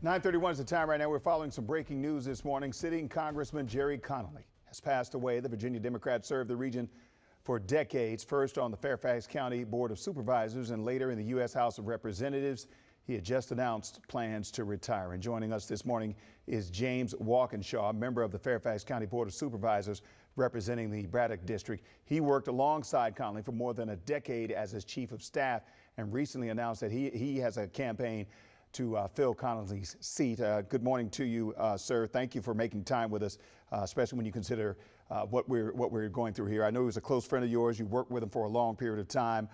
9:31 is the time right now. We're following some breaking news this morning. Sitting Congressman Gerry Connelly has passed away. The Virginia Democrat served the region for decades, first on the Fairfax County Board of Supervisors and later in the U.S. House of Representatives. He had just announced plans to retire. And joining us this morning is James Walkinshaw, member of the Fairfax County Board of Supervisors representing the Braddock District. He worked alongside Connelly for more than a decade as his chief of staff and recently announced that he has a campaign to fill Connelly's seat. Good morning to you, sir. Thank you for making time with us, especially when you consider what we're going through here. I know he was a close friend of yours. You worked with him for a long period of time.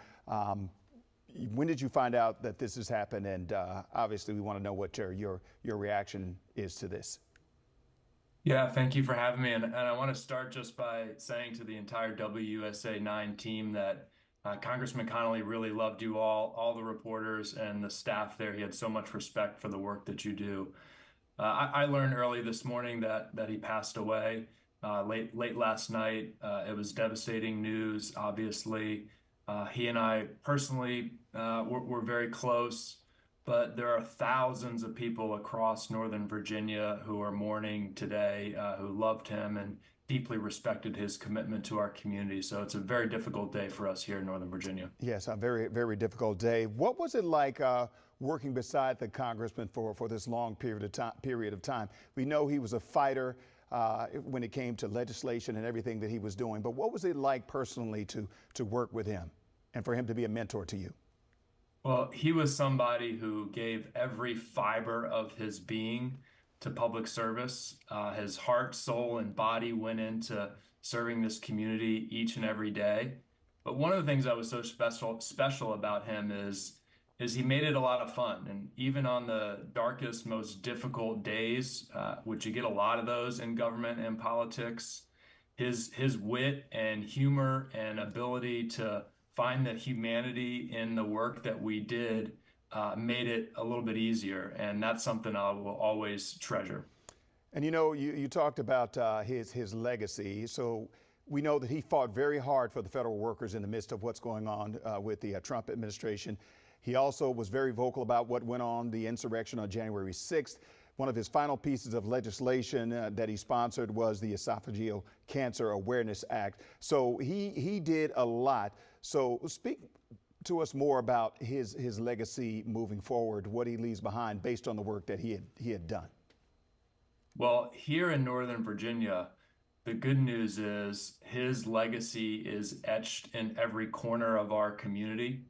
When did you find out that this has happened? And obviously, we want to know what your reaction is to this. Yeah, thank you for having me. And I want to start just by saying to the entire WUSA 9 team that Congressman Connelly really loved you all the reporters and the staff there. He had so much respect for the work that you do. I learned early this morning that he passed away late last night. It was devastating news, obviously. He and I personally were very close, but there are thousands of people across Northern Virginia who are mourning today, who loved him and deeply respected his commitment to our community. So it's a very difficult day for us here in Northern Virginia. Yes, a very, very difficult day. What was it like working beside the congressman for this long period of time? We know he was a fighter when it came to legislation and everything that he was doing, but what was it like personally to work with him and for him to be a mentor to you? Well, he was somebody who gave every fiber of his being to public service. His heart, soul, and body went into serving this community each and every day. But one of the things that was so special about him is he made it a lot of fun. And even on the darkest, most difficult days, which you get a lot of those in government and politics, his wit and humor and ability to find the humanity in the work that we did made it a little bit easier, and that's something I will always treasure. And you know, you talked about his legacy. So we know that he fought very hard for the federal workers in the midst of what's going on with the Trump administration. He also was very vocal about what went on, the insurrection on January 6th. One of his final pieces of legislation that he sponsored was the Esophageal Cancer Awareness Act. So he did a lot. So speak to us more about his legacy moving forward, what he leaves behind based on the work that he had done. Well, here in Northern Virginia, the good news is his legacy is etched in every corner of our community.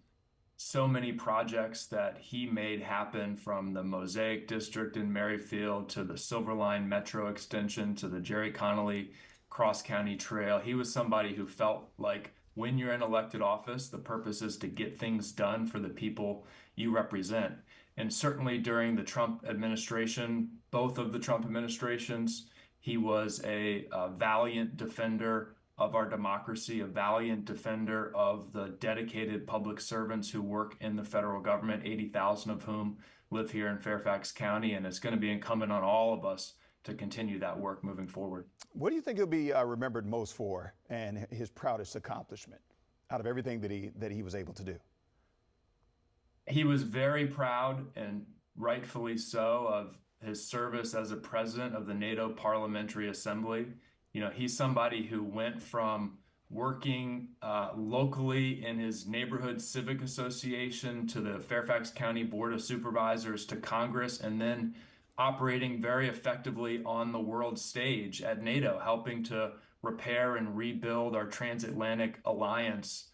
So many projects that he made happen, from the Mosaic District in Merrifield to the Silver Line Metro Extension to the Gerry Connelly Cross County Trail. He was somebody who felt like when you're in elected office, the purpose is to get things done for the people you represent. And certainly during the Trump administration, both of the Trump administrations, he was a valiant defender of our democracy, a valiant defender of the dedicated public servants who work in the federal government, 80,000 of whom live here in Fairfax County. And it's going to be incumbent on all of us to continue that work moving forward. What do you think he'll be remembered most for, and his proudest accomplishment out of everything that he was able to do? He was very proud, and rightfully so, of his service as a president of the NATO Parliamentary Assembly. You know, he's somebody who went from working locally in his neighborhood civic association to the Fairfax County Board of Supervisors to Congress, and then operating very effectively on the world stage at NATO, helping to repair and rebuild our transatlantic alliance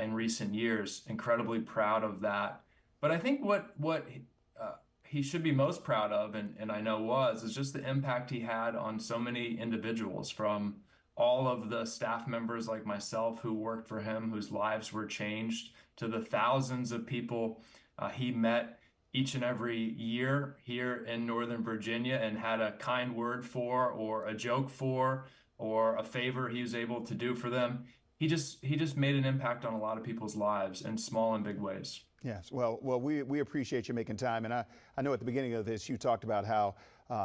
in recent years. Incredibly proud of that. But I think what he should be most proud of, and I know is just the impact he had on so many individuals, from all of the staff members like myself who worked for him, whose lives were changed, to the thousands of people he met each and every year here in Northern Virginia and had a kind word for, or a joke for, or a favor he was able to do for them. He just made an impact on a lot of people's lives in small and big ways. Yes, well, we appreciate you making time. And I know at the beginning of this, you talked about how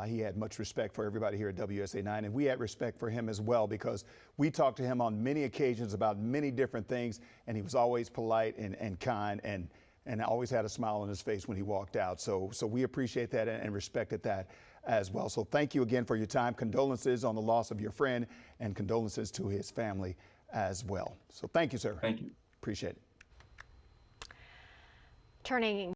he had much respect for everybody here at WUSA 9, and we had respect for him as well, because we talked to him on many occasions about many different things, and he was always polite and kind, and and always had a smile on his face when he walked out. So we appreciate that and respected that as well. So thank you again for your time. Condolences on the loss of your friend, and condolences to his family as well. So thank you, sir. Thank you. Appreciate it. Turning